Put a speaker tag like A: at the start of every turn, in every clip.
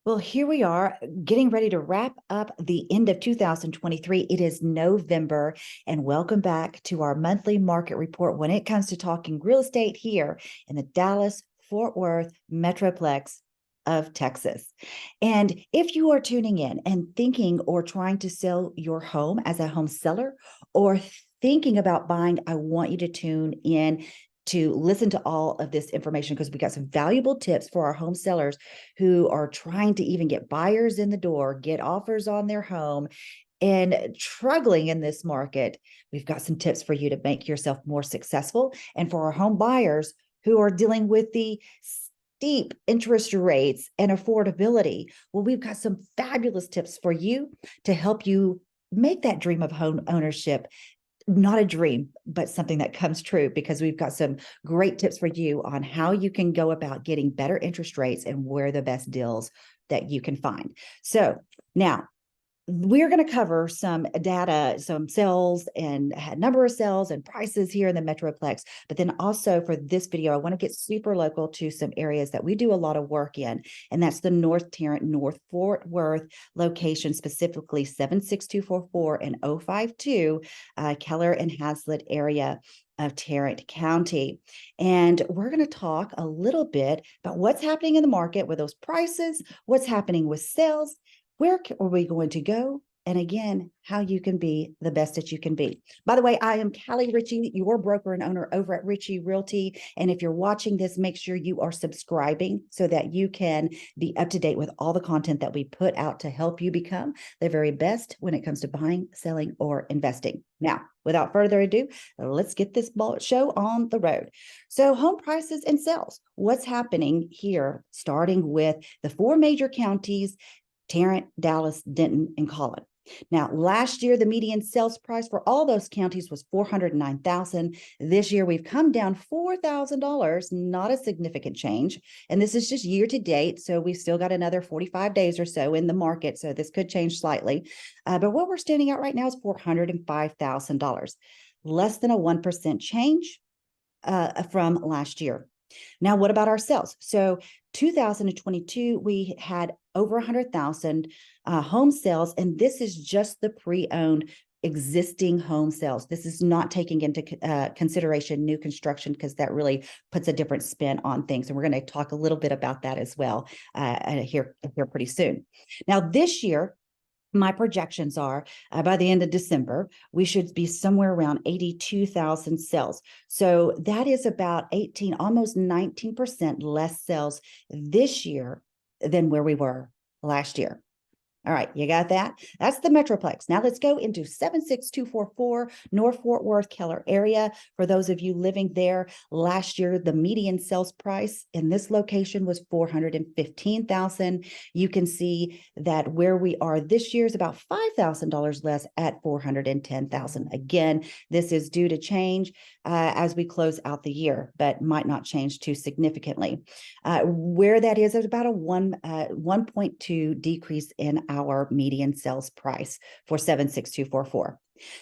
A: Well, here we are getting ready to wrap up the end of 2023. It is November, and welcome back to our monthly market report when it comes to talking real estate here in the Dallas Fort Worth Metroplex of Texas. And if you are tuning in and thinking or trying to sell your home as a home seller or thinking about buying, I want you to tune in to listen to all of this information because we got some valuable tips for our home sellers who are trying to even get buyers in the door, get offers on their home, and struggling in this market. We've got some tips for you to make yourself more successful. And for our home buyers who are dealing with the steep interest rates and affordability, well, we've got some fabulous tips for you to help you make that dream of home ownership not a dream, but something that comes true, because we've got some great tips for you on how you can go about getting better interest rates and where the best deals that you can find. So now we're going to cover some data, some sales and number of sales and prices here in the Metroplex. But then also for this video, I want to get super local to some areas that we do a lot of work in. And that's the North Tarrant, North Fort Worth location, specifically 76244 and 052 Keller and Hazlitt area of Tarrant County. And we're going to talk a little bit about what's happening in the market with those prices, what's happening with sales, where are we going to go? And again, how you can be the best that you can be. By the way, I am Callie Ritchie, your broker and owner over at Ritchie Realty. And if you're watching this, make sure you are subscribing so that you can be up to date with all the content that we put out to help you become the very best when it comes to buying, selling, or investing. Now, without further ado, let's get this show on the road. So home prices and sales, what's happening here, starting with the four major counties: Tarrant, Dallas, Denton, and Collin. Now, last year, the median sales price for all those counties was $409,000. This year, we've come down $4,000, not a significant change. And this is just year to date. So we've still got another 45 days or so in the market. So this could change slightly. But what we're standing at right now is $405,000, less than a 1% change from last year. Now, what about our sales? So 2022, we had over 100,000 home sales, and this is just the pre-owned existing home sales. This is not taking into consideration new construction, because that really puts a different spin on things. And we're going to talk a little bit about that as well here pretty soon. Now, this year, my projections are by the end of December, we should be somewhere around 82,000 sales. So that is about 18, almost 19% less sales this year than where we were last year. All right, you got that? That's the Metroplex. Now let's go into 76244 North Fort Worth, Keller area. For those of you living there, last year, the median sales price in this location was $415,000. You can see that where we are this year is about $5,000 less at $410,000. Again, this is due to change as we close out the year, but might not change too significantly. Where that is about a 1.2 decrease in our median sales price for 76244.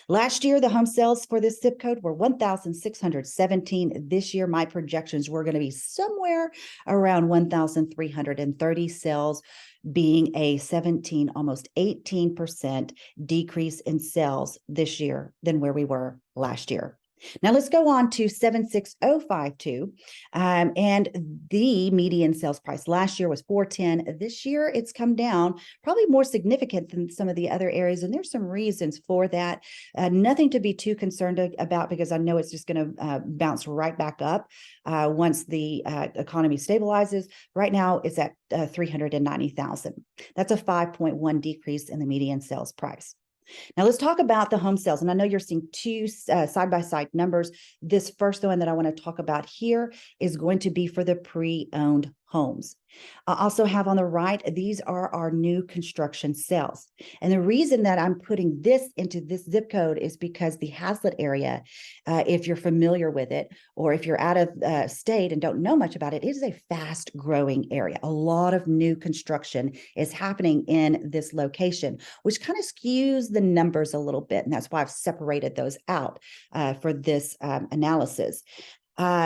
A: Last year, the home sales for this zip code were 1,617. This year, my projections were going to be somewhere around 1,330 sales, being a 17, almost 18% decrease in sales this year than where we were last year. Now let's go on to 76052, and the median sales price last year was $410. This year it's come down, probably more significant than some of the other areas, and there's some reasons for that. Nothing to be too concerned about, because I know it's just going to bounce right back up once the economy stabilizes. Right now it's at 390,000. That's a 5.1 decrease in the median sales price. Now let's talk about the home sales. And I know you're seeing two side-by-side numbers. This first one that I want to talk about here is going to be for the pre-owned homes. I also have on the right, these are our new construction sales. And the reason that I'm putting this into this zip code is because the Hazlitt area, if you're familiar with it, or if you're out of state and don't know much about it, it is a fast growing area. A lot of new construction is happening in this location, which kind of skews the numbers a little bit. And that's why I've separated those out for this analysis.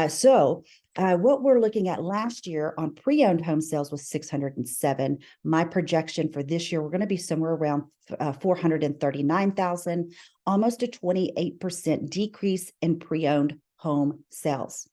A: So What we're looking at last year on pre-owned home sales was 607. My projection for this year, we're going to be somewhere around 439,000, almost a 28% decrease in pre-owned home sales.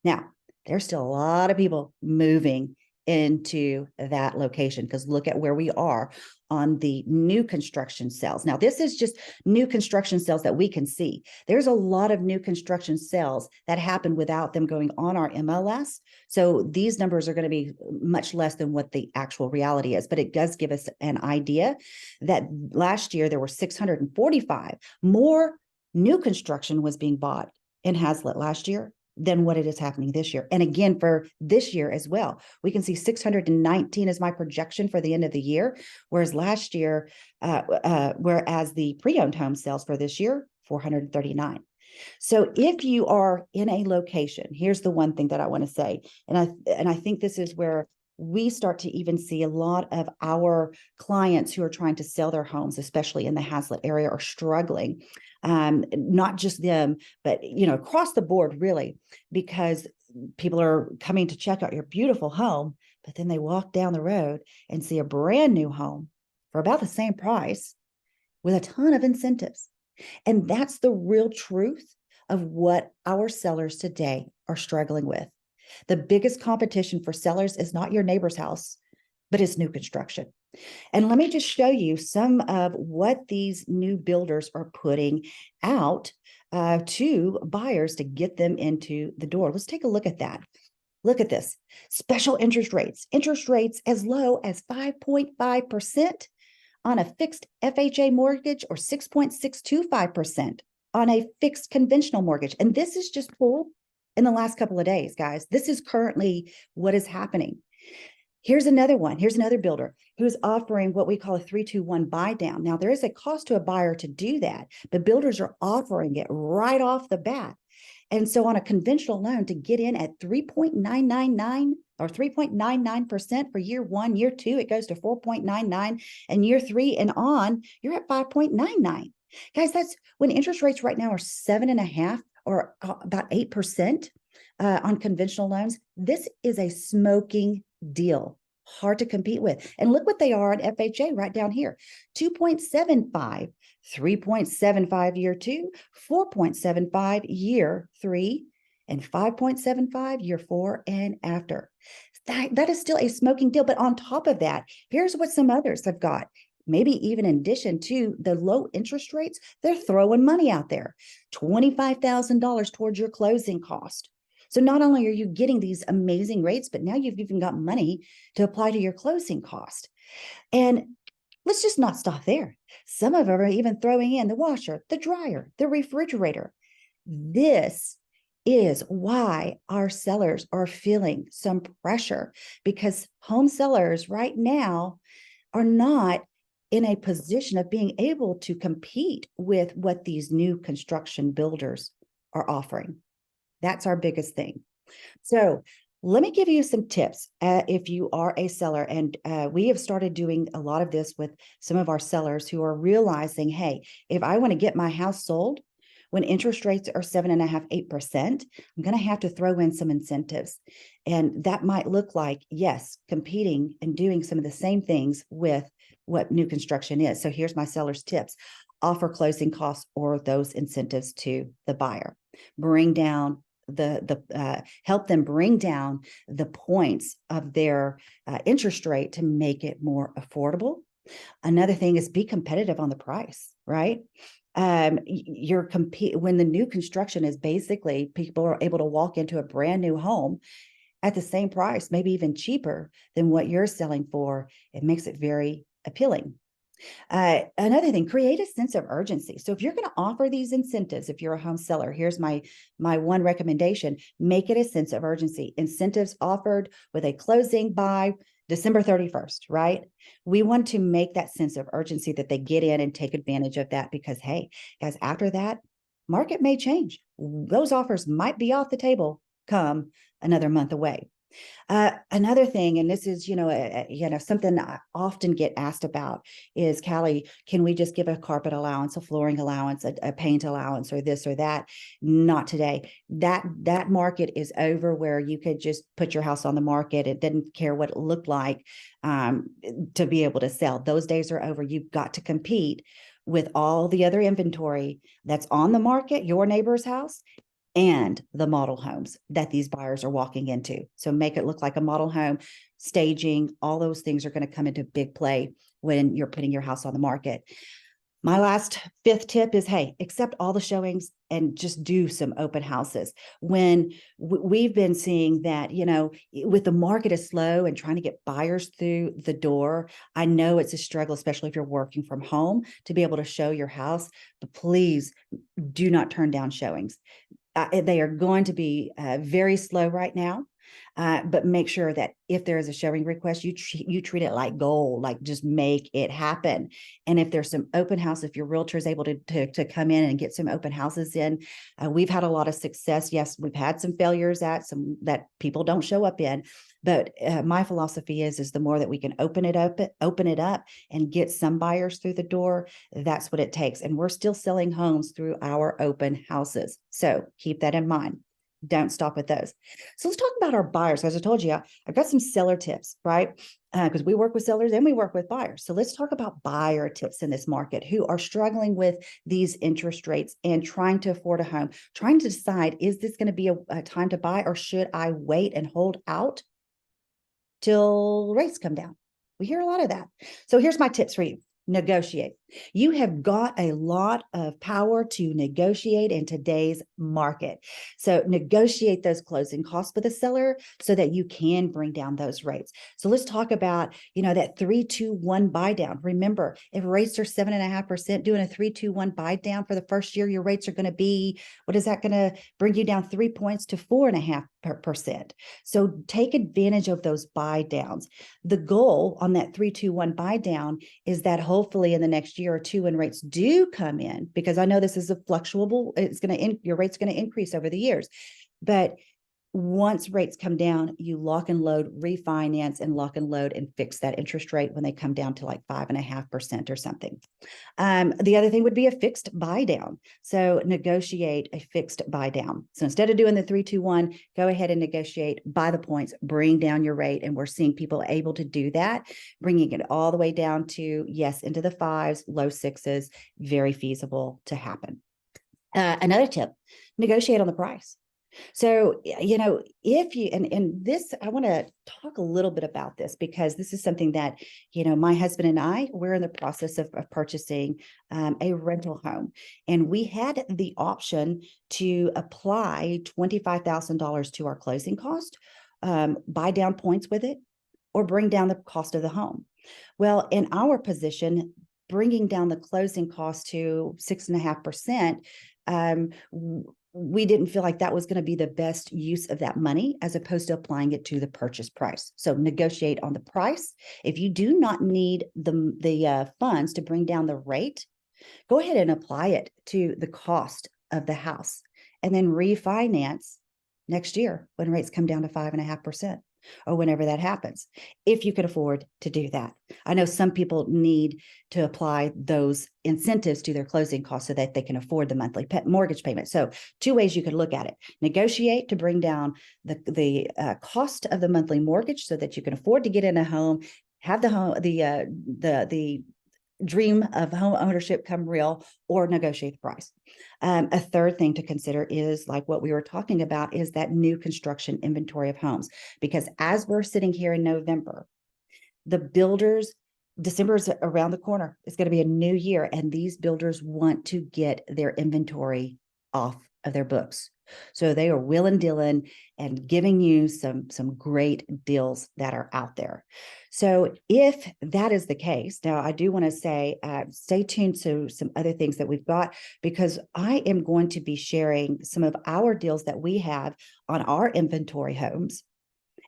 A: Now, there's still a lot of people moving into that location because look at where we are on the new construction sales. Now, this is just new construction sales that we can see. There's a lot of new construction sales that happen without them going on our MLS. So these numbers are going to be much less than what the actual reality is, but it does give us an idea that last year there were 645 more new construction was being bought in Hazlet last year than what it is happening this year. And again, for this year as well, we can see 619 is my projection for the end of the year, whereas last year, whereas the pre-owned home sales for this year, 439. So if you are in a location, here's the one thing that I want to say, and I think this is where we start to even see a lot of our clients who are trying to sell their homes, especially in the Hazlet area, are struggling. Not just them, but across the board, really, because people are coming to check out your beautiful home, but then they walk down the road and see a brand new home for about the same price with a ton of incentives. And that's the real truth of what our sellers today are struggling with. The biggest competition for sellers is not your neighbor's house, but it's new construction. And let me just show you some of what these new builders are putting out to buyers to get them into the door. Let's take a look at that. Look at this. Special interest rates as low as 5.5% on a fixed FHA mortgage or 6.625% on a fixed conventional mortgage. And this is just pulled in the last couple of days, guys. This is currently what is happening. Here's another one. Here's another builder who is offering what we call a 3-2-1 buy down. Now, there is a cost to a buyer to do that, but builders are offering it right off the bat. And so on a conventional loan to get in at 3.999 or 3.99% for year one, year two, it goes to 4.99, and year three and on, you're at 5.99. Guys, that's when interest rates right now are 7.5 or about 8% on conventional loans. This is a smoking deal, hard to compete with. And look what they are on FHA right down here: 2.75, 3.75 year two, 4.75 year three, and 5.75 year four and after. That is still a smoking deal. But on top of that, here's what some others have got. Maybe even in addition to the low interest rates, they're throwing money out there, $25,000 towards your closing cost. So not only are you getting these amazing rates, but now you've even got money to apply to your closing cost. And let's just not stop there. Some of them are even throwing in the washer, the dryer, the refrigerator. This is why our sellers are feeling some pressure, because home sellers right now are not in a position of being able to compete with what these new construction builders are offering. That's our biggest thing. So let me give you some tips if you are a seller. And we have started doing a lot of this with some of our sellers who are realizing, hey, if I want to get my house sold when interest rates are 7.5%, 8%, I'm going to have to throw in some incentives. And that might look like, yes, competing and doing some of the same things with what new construction is. So here's my seller's tips. Offer closing costs or those incentives to the buyer. Bring down help them bring down the points of their interest rate to make it more affordable. Another thing is be competitive on the price, right? When the new construction is basically people are able to walk into a brand new home at the same price, maybe even cheaper than what you're selling for. It makes it very appealing. Another thing, create a sense of urgency. So if you're going to offer these incentives, if you're a home seller, here's my one recommendation: make it a sense of urgency. Incentives offered with a closing by December 31st, right? We want to make that sense of urgency that they get in and take advantage of that, because, hey, guys, after that, market may change. Those offers might be off the table come another month away. Another thing, and this is, something I often get asked about is, Callie, can we just give a carpet allowance, a flooring allowance, a paint allowance, or this or that? Not today. That market is over where you could just put your house on the market. It didn't care what it looked like to be able to sell. Those days are over. You've got to compete with all the other inventory that's on the market, your neighbor's house, and the model homes that these buyers are walking into. So make it look like a model home, staging, all those things are going to come into big play when you're putting your house on the market. My last fifth tip is, hey, accept all the showings and just do some open houses. When we've been seeing that, with the market is slow and trying to get buyers through the door, I know it's a struggle, especially if you're working from home, to be able to show your house, but please do not turn down showings. They are going to be very slow right now, but make sure that if there is a showing request, you treat it like gold, like just make it happen. And if there's some open house, if your realtor is able to come in and get some open houses in, we've had a lot of success. Yes, we've had some failures at some that people don't show up in, but my philosophy is the more that we can open it up and get some buyers through the door, that's what it takes. And we're still selling homes through our open houses. So keep that in mind. Don't stop at those. So let's talk about our buyers. As I told you, I've got some seller tips, right? Because we work with sellers and we work with buyers. So let's talk about buyer tips in this market who are struggling with these interest rates and trying to afford a home, trying to decide, is this going to be a time to buy, or should I wait and hold out till rates come down? We hear a lot of that. So here's my tips for you. Negotiate. You have got a lot of power to negotiate in today's market. So negotiate those closing costs with the seller so that you can bring down those rates. So let's talk about, that 3-2-1 buy down. Remember, if rates are 7.5%, doing a 3-2-1 buy down for the first year, your rates are going to be, what is that going to bring you down 3 points to 4.5%? So take advantage of those buy downs. The goal on that 3-2-1 buy down is that hopefully in the next year or two, when rates do come in, because I know this is a fluctuable, your rate's going to increase over the years, but once rates come down, you lock and load, refinance and lock and load and fix that interest rate when they come down to like 5.5% or something. The other thing would be a fixed buy down. So negotiate a fixed buy down. So instead of doing the 3-2-1, go ahead and negotiate, buy the points, bring down your rate. And we're seeing people able to do that, bringing it all the way down to, yes, into the 5s, low 6s, very feasible to happen. Another tip, negotiate on the price. So, if you, and this, I want to talk a little bit about this because this is something that, my husband and I, we're in the process of purchasing a rental home. And we had the option to apply $25,000 to our closing cost, buy down points with it, or bring down the cost of the home. Well, in our position, bringing down the closing cost to 6.5%, we didn't feel like that was going to be the best use of that money as opposed to applying it to the purchase price. So negotiate on the price. If you do not need the funds to bring down the rate, go ahead and apply it to the cost of the house and then refinance next year when rates come down to 5.5%. Or whenever that happens, if you can afford to do that. I know some people need to apply those incentives to their closing costs so that they can afford the monthly mortgage payment. So 2 ways you could look at it: negotiate to bring down the cost of the monthly mortgage so that you can afford to get in a home, have the home, the dream of home ownership come real, or negotiate the price. A third thing to consider is, like what we were talking about, is that new construction inventory of homes. Because as we're sitting here in November, the builders, December is around the corner. It's going to be a new year, and these builders want to get their inventory off of their books. So they are willing, dealing, and giving you some great deals that are out there. So if that is the case, now I do want to say, stay tuned to some other things that we've got, because I am going to be sharing some of our deals that we have on our inventory homes,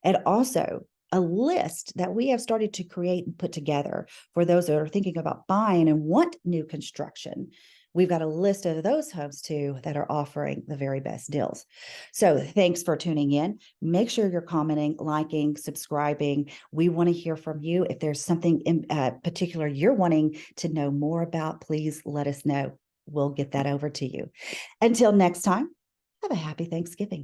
A: and also a list that we have started to create and put together for those that are thinking about buying and want new construction. we've got a list of those homes too that are offering the very best deals. So thanks for tuning in. Make sure you're commenting, liking, subscribing. We want to hear from you. If there's something in particular you're wanting to know more about, please let us know. We'll get that over to you. Until next time, have a happy Thanksgiving.